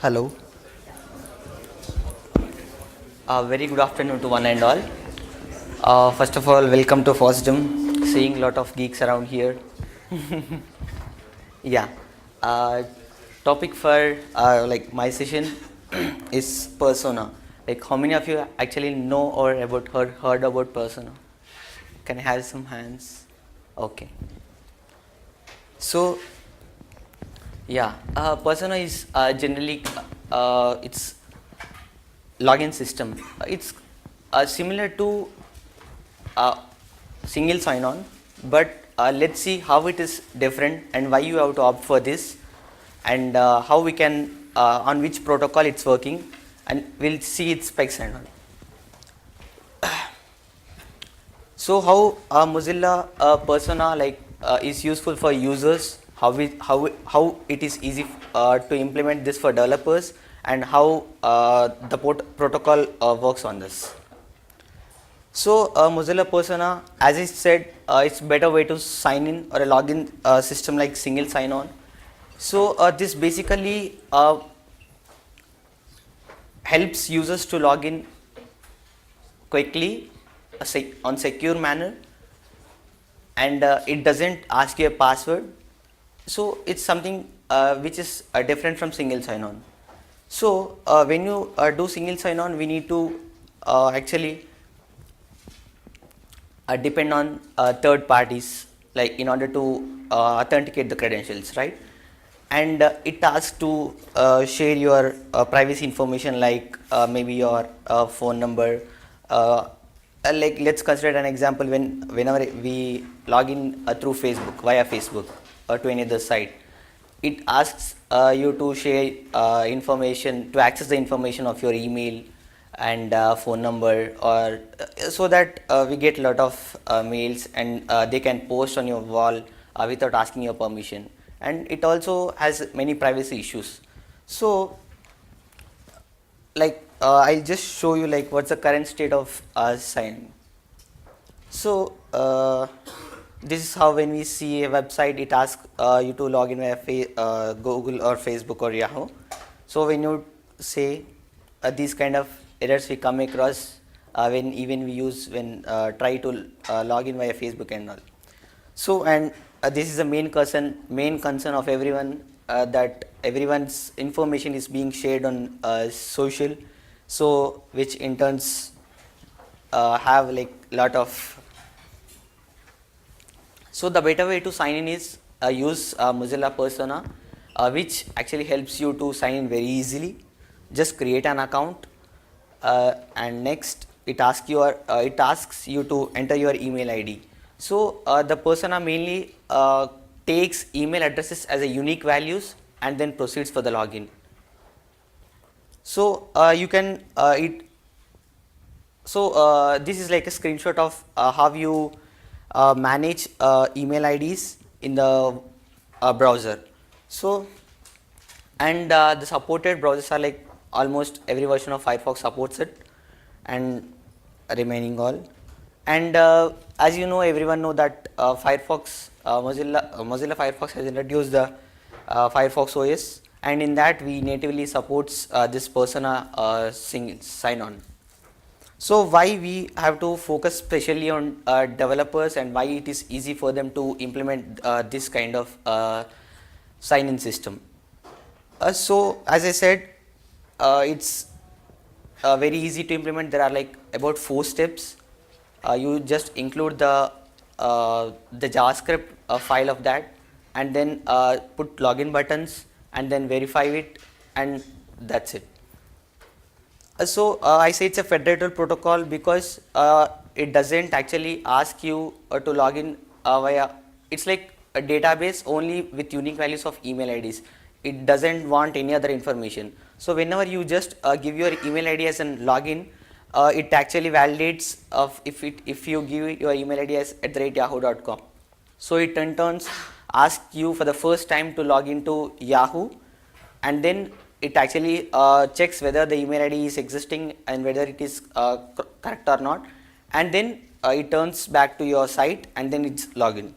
Hello. Very good afternoon to one and all. First of all, welcome to FOSDEM. Seeing a lot of geeks around here. Yeah. Uh, Topic for like my session is persona. Like how many of you actually know or about heard about persona? Can I have some hands? Okay. So yeah, persona is generally it's login system. It's similar to uh, single sign-on, but let's see how it is different and why you have to opt for this, and how we can on which protocol it's working, and we'll see its specs and all. So how Mozilla persona is useful for users, how it is easy to implement this for developers, and how the protocol works on this. So Mozilla persona, as I said, it's better way to sign in or a login system like single sign on. So this basically helps users to log in quickly on secure manner, and it doesn't ask you a password. So it's something which is different from single sign on. So when you do single sign on, we need to actually depend on third parties, like in order to authenticate the credentials, right? And it asks to share your privacy information, like maybe your phone number. Like let's consider an example, whenever we log in through Facebook, via Facebook, or to any other site, it asks you to share information, to access the information of your email and phone number, or so that we get a lot of mails, and they can post on your wall without asking your permission. And it also has many privacy issues. So like I'll just show you like what's the current state of sign. So this is how, when we see a website, it asks you to log in via Google or Facebook or Yahoo. So when you say these kind of errors we come across when even we use when try to log in via Facebook and all. So and this is the main concern of everyone, that everyone's information is being shared on social, so which in turns have like lot of. So the better way to sign in is use Mozilla persona, which actually helps you to sign in very easily. Just create an account, and next it asks you to enter your email ID. So the persona mainly takes email addresses as a unique values and then proceeds for the login. So you can this is like a screenshot of how you manage email IDs in the browser. So and the supported browsers are like almost every version of Firefox supports it, and remaining all. And as you know, everyone know that Mozilla Firefox has introduced the Firefox OS, and in that we natively supports this persona sign on. So why we have to focus specially on developers, and why it is easy for them to implement this kind of sign-in system. So as I said, it's very easy to implement. There are like about 4 steps. You just include the JavaScript file of that, and then put login buttons, and then verify it, and that's it. So I say it's a federated protocol because it doesn't actually ask you to log in via. It's like a database only with unique values of email IDs. It doesn't want any other information. So whenever you just give your email ID as a login, it actually validates if you give your email ID as @yahoo.com. So it in turns asks you for the first time to log into Yahoo, and then it actually checks whether the email ID is existing and whether it is correct or not, and then it turns back to your site, and then it's login.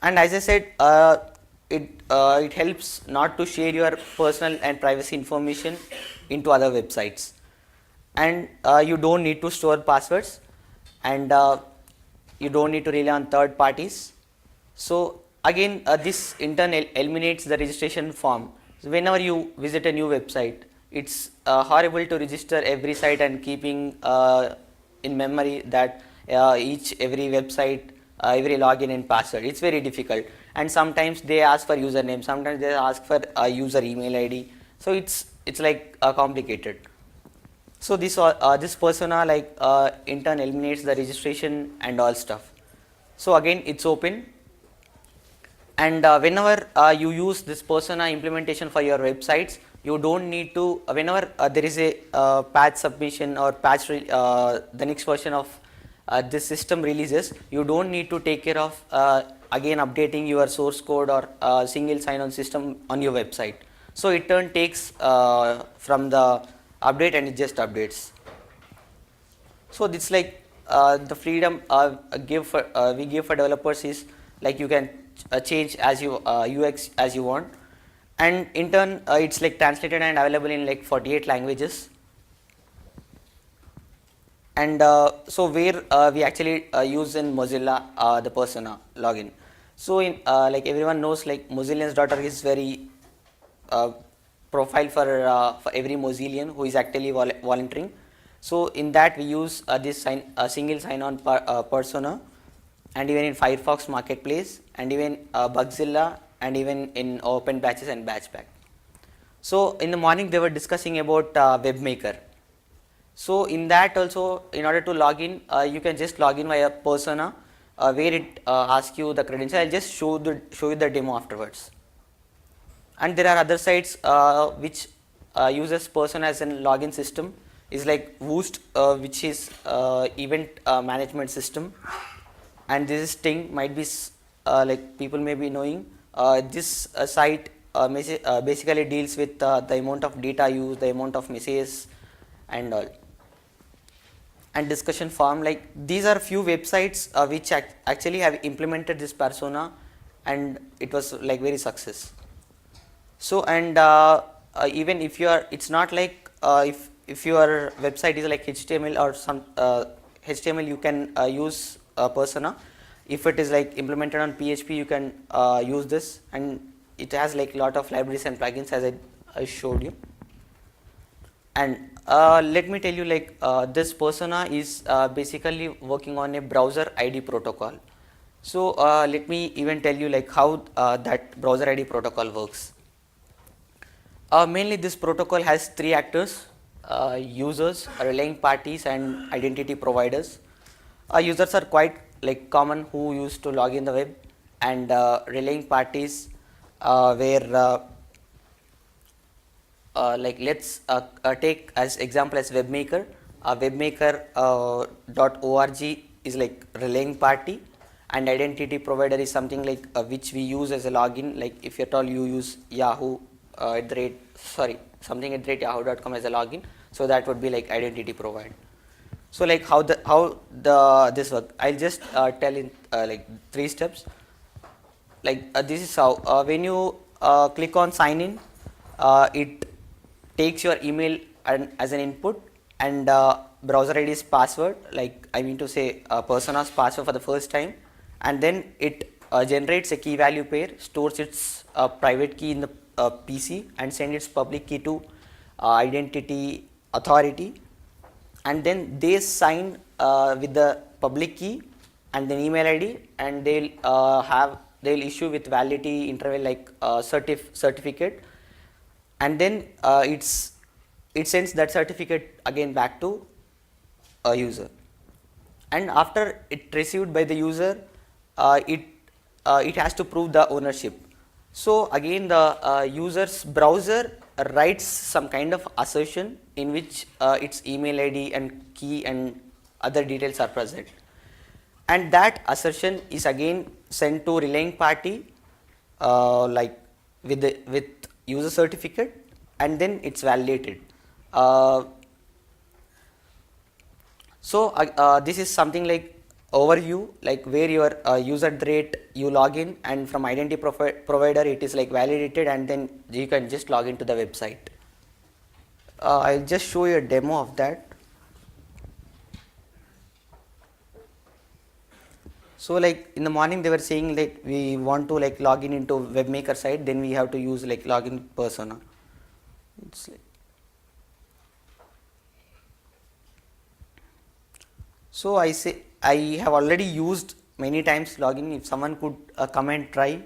And as I said, it helps not to share your personal and privacy information into other websites, and you don't need to store passwords, and you don't need to rely on third parties. So again, this in turn eliminates the registration form. So whenever you visit a new website, it's horrible to register every site and keeping in memory that every website, every login and password. It's very difficult, and sometimes they ask for username, sometimes they ask for a user email ID. So it's like complicated. So this persona like in turn eliminates the registration and all stuff. So again, it's open, and whenever you use this persona implementation for your websites, you don't need to whenever there is a patch submission or the next version of this system releases, you don't need to take care of again updating your source code or single sign-on system on your website. So it turn takes from the update, and it just updates. So this like the freedom we give for developers is like you can change as you UX as you want, and in turn it's like translated and available in like 48 languages. And so where we actually use in Mozilla the persona login. So in like everyone knows, like Mozillians.org is very profile for every Mozillian who is actually volunteering. So in that we use this single sign-on persona, and even in Firefox Marketplace, and even Bugzilla, and even in Open Batches and Batchpack. So in the morning they were discussing about WebMaker. So in that also, in order to log in, you can just log in via persona, where it asks you the credentials. I'll just show you the demo afterwards. And there are other sites which uses persona as a login system, is like Woost, which is event management system, and this is Sting, might be like people may be knowing. This site basically deals with the amount of data used, the amount of messages and all. And discussion forum, like these are few websites which actually have implemented this persona, and it was like very success. So and even if you are, it's not like if your website is like HTML or some HTML, you can use persona. If it is like implemented on PHP, you can use this, and it has like lot of libraries and plugins as I showed you. And let me tell you, like this persona is basically working on a browser ID protocol. So let me even tell you like how that browser ID protocol works. Mainly this protocol has three actors: users, relaying parties, and identity providers. Users are quite like common who used to log in the web, and relaying parties where like let's take as example as WebMaker. Webmaker.org is like relaying party, and identity provider is something like which we use as a login. Like if at all you use Yahoo something at yahoo.com as a login, so that would be like identity provider. So like how this work, I'll just tell in like 3 steps. Like this is how when you click on sign in, it takes your email as an input, and browser ID's password, like I mean to say persona's password for the first time, and then it generates a key value pair, stores its private key in the PC, and send its public key to identity authority, and then they sign with the public key and then email ID, and they'll issue with validity interval like certificate, and then it sends that certificate again back to a user. And after it received by the user, it has to prove the ownership. So again the user's browser writes some kind of assertion in which its email ID and key and other details are present, and that assertion is again sent to relaying party like with user certificate, and then it's validated. So this is something like overview, like where your user rate you log in, and from identity provider it is like validated, and then you can just log into the website. I'll just show you a demo of that. So like in the morning they were saying like we want to like log in into webmaker site, then we have to use like login persona. It's like, so I have already used many times login. If someone could come and try,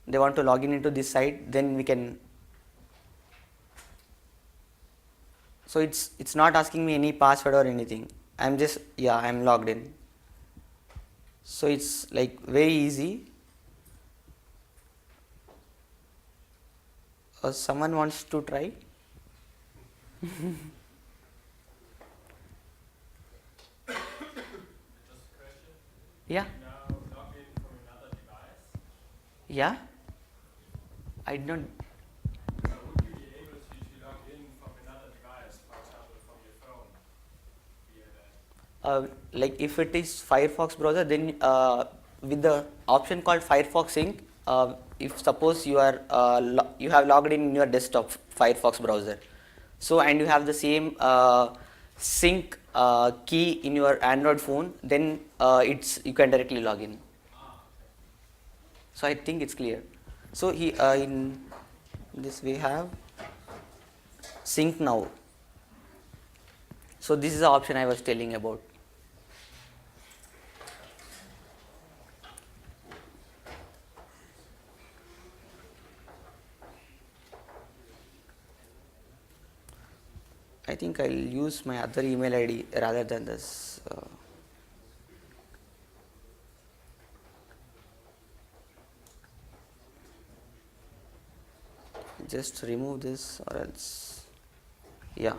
they want to log in into this site, then we can. So it's not asking me any password or anything. I'm just I'm logged in. So it's like very easy. Someone wants to try. Yeah. Now log in from another device. Yeah. I don't. Would you be able to log in from another device, for example, from your phone, via that? Like if it is Firefox browser, then with the option called Firefox Sync, if suppose you are you have logged in your desktop Firefox browser, so and you have the same sync key in your Android phone, then you can directly log in. So I think it's clear. So in this we have sync now. So this is the option I was telling about. I think I'll use my other email ID rather than this. Just remove this or else, yeah.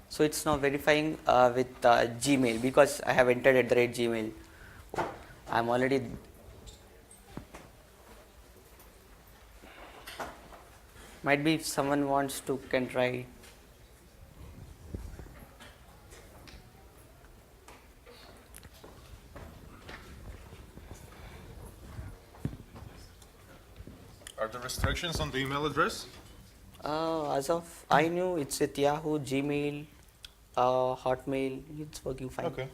So it's now verifying with Gmail, because I have entered at the rate Gmail. I'm already. Might be if someone wants to can try. Are there restrictions on the email address? As of I knew, it's with Yahoo, Gmail, Hotmail. It's working fine. Okay.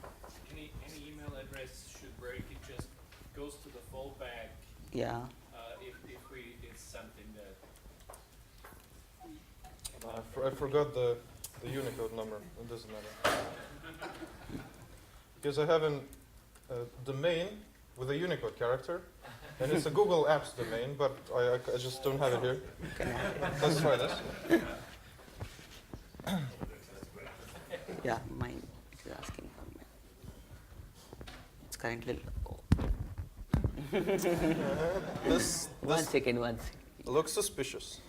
Any email address should work. It just goes to the fallback. Yeah. If it's something that. I forgot the Unicode number. It doesn't matter. Because I have a domain with a Unicode character, and it's a Google Apps domain, but I just don't have it here. Let's try this. Yeah, mine is asking for me. It's currently. This One second. looks suspicious.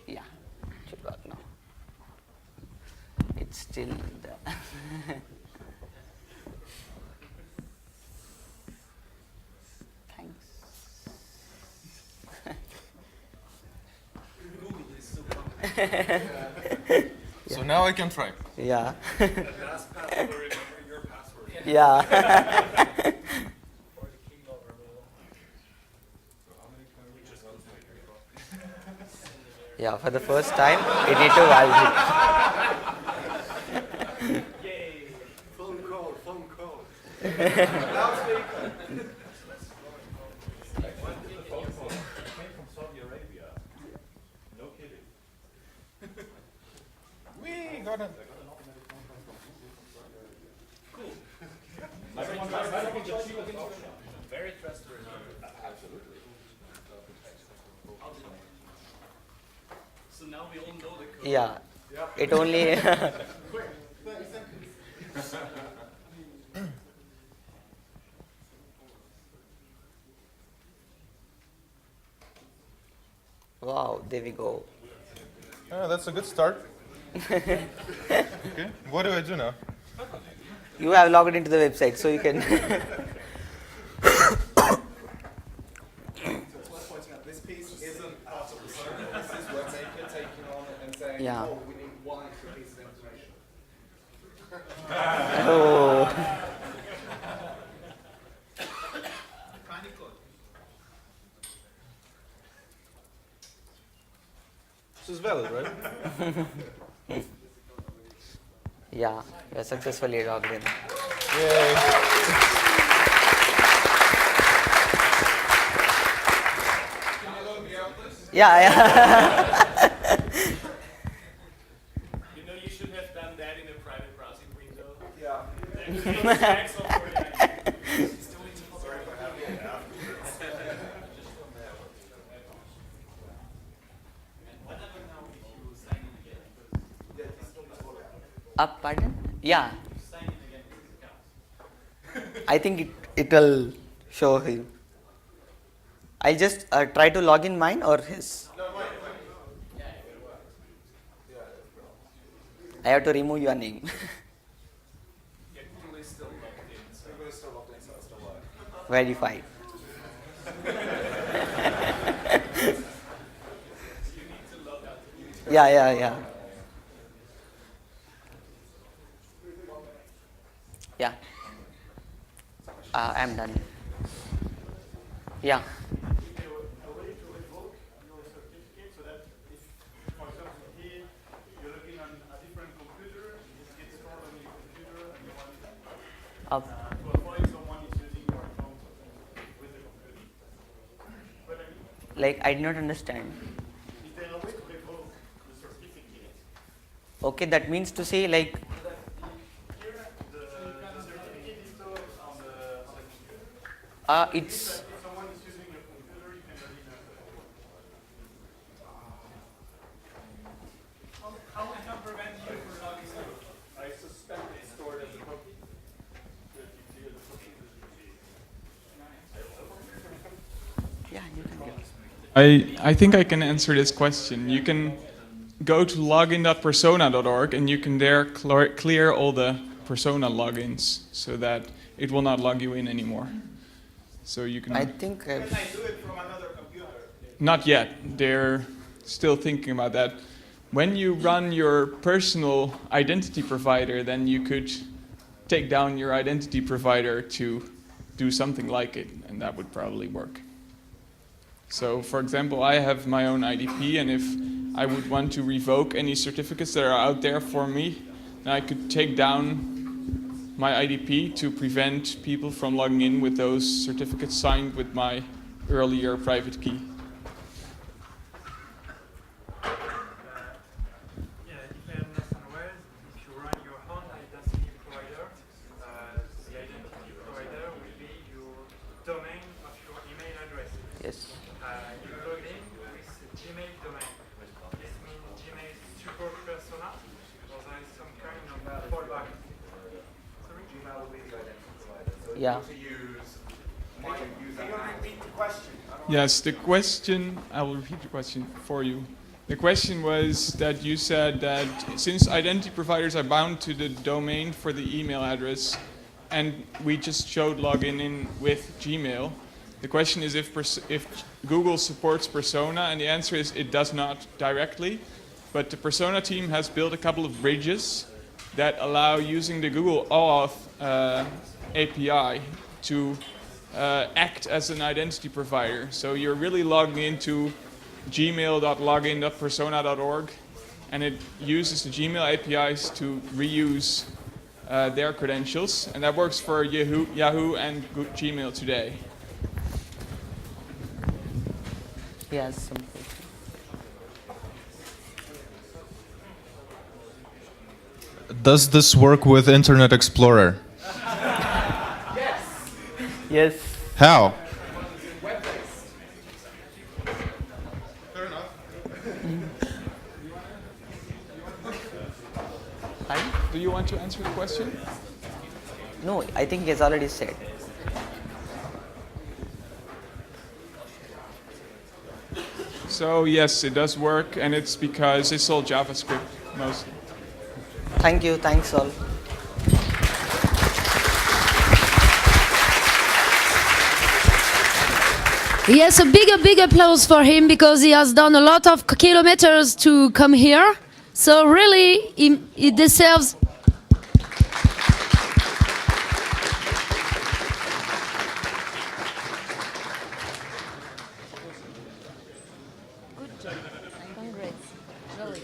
Yeah, should work now. It's still the. Thanks. Google is so complicated. So now I can try. Yeah. Last password, remember your password. Yeah. Or the keynote removal. So how many times we just go to Yeah, for the first time, we need to validate. Yay! Phone call. From Saudi Arabia. No kidding. We got it. Very trustworthy. Absolutely. So now we all know the code. Yeah. It only. Wow, there we go. That's a good start. Okay, what do I do now? You have logged into the website, so you can. saying, Yeah. oh, we need one extra piece of information. Oh. This is valid, right? Yeah, you're successfully logged in. Yay. Yeah, yeah. You know, you should have done that in a private browsing window. Yeah. Pardon? Yeah. I think it will show him. I'll just try to log in mine or his. I have to remove your name. Everybody's still logged in. So Everybody's still logged in, so it's still live. Verified. Yeah, yeah, yeah. Yeah. I'm done. Yeah. a way to revoke your certificate so that if, for example, here you're looking on a different computer, it gets stored on your computer and you want Uh, to avoid someone is using your account with the computer. But I mean, like, I did not understand. is there a way to revoke the certificate? Okay, that means to say, like, So that here the certificate is stored on the computer. it's. If someone is using your computer, you can log in as well. How we can prevent you from logging in? I suspect it's stored as a cookie. Yeah, you can go. I think I can answer this question. You can go to login.persona.org and you can there clear all the persona logins so that it will not log you in anymore. So you can. I think. Can I do it from another computer? Not yet. They're still thinking about that. When you run your personal identity provider, then you could take down your identity provider to do something like it, and that would probably work. So, for example, I have my own IDP, and if I would want to revoke any certificates that are out there for me, then I could take down my IDP to prevent people from logging in with those certificates signed with my earlier private key. Yeah, if I understand well, if you run your own identity provider, the identity provider will be your domain of your email address. Yes. You log in with Gmail domain. This means Gmail support persona, or there is some kind of fallback. Sorry? Gmail will be the identity provider. So if Yeah. you were to use my username. Repeat the question. Yes, the question, I will repeat the question for you. The question was that you said that since identity providers are bound to the domain for the email address, and we just showed login in with Gmail, the question is if Google supports Persona, and the answer is it does not directly, but the Persona team has built a couple of bridges that allow using the Google OAuth API to act as an identity provider. So you're really logging into gmail.login.persona.org, and it uses the Gmail APIs to reuse their credentials, and that works for Yahoo and Gmail today. Yes. Some Does this work with Internet Explorer? Yes. How? Pardon? Do you want to answer the question? No, I think he has already said. So yes, it does work, and it's because it's all JavaScript mostly. Thank you. Thanks all. Yes, a big applause for him because he has done a lot of kilometers to come here So really, it deserves. Good job. Congrats. Really.